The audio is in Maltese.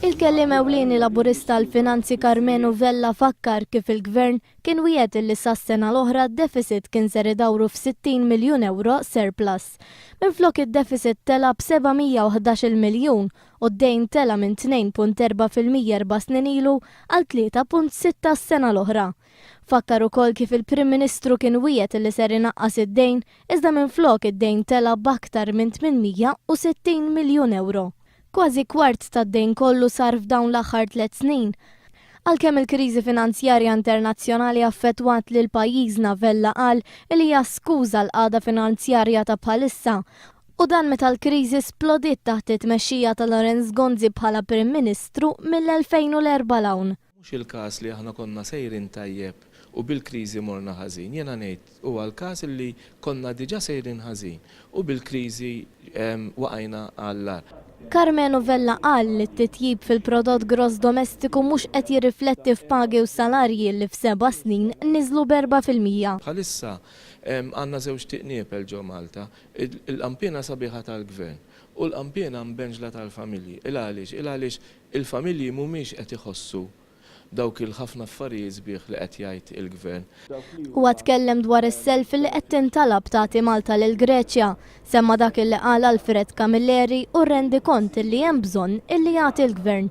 Il-kellim ewlieni laburista l-finanzi Carmenu Vella fakkar kif il-gvern kien wiegħed li sas-sena l-oħra d-deficit kien ser idawru f'60 miljun euro surplus. Minflok id-deficit tela b'711 miljun u d-dejn tela minn 2.4% 4 snin ilu għal 3.6 s-sena l-oħra. Fakkar ukoll kif il-Prim Ministru kien wiegħed li ser inaqqas id-dejn iżda minflok id-dejn tela b'aktar minn 860 miljun euro. Kważi kwart tad-dejn kollu sar f'dawn l-aħħar 3 snin. Għalkemm il-kriżi finanzjarja internazzjonali affettwat lil pajjiżna Vella qal li hija skuża l-qagħda finanzjarja ta' bħalissa u dan meta l-kriżi splodiet taħt it-tmexxija ta' Lorenz Gonzi bħala Prim Ministru mill-2004 l-hawn. Mhux il-każ li aħna konna sejrin tajjeb u bil-kriżi morna ħażin. Jiena ngħid huwa l-każ li konna diġà sejrin ħażin u bil-kriżi waqajna għall-ar. Carmenu Vella qal li t-titjib fil-prodott gross domestiku mhux qed jirrifletti f'pagi u salarji li f'7 snin niżlu b'4%. Bħalissa għandna żewġ tiqniepel ġo Malta, il-qampjena sabiħa tal-gvern u l-qampjena mbenġla tal-familji. Il-għaliex il-familji mhumiex qed iħossu dawk il-ħafna affarijiet sbieħ li qed jgħid il-gvern. Huwa tkellem dwar is-self li qed tintalab tagħti Malta lil Greċja, semma dak li qal Alfred Camilleri u rendi kont li hemm bżonn illi jagħti l-gvern.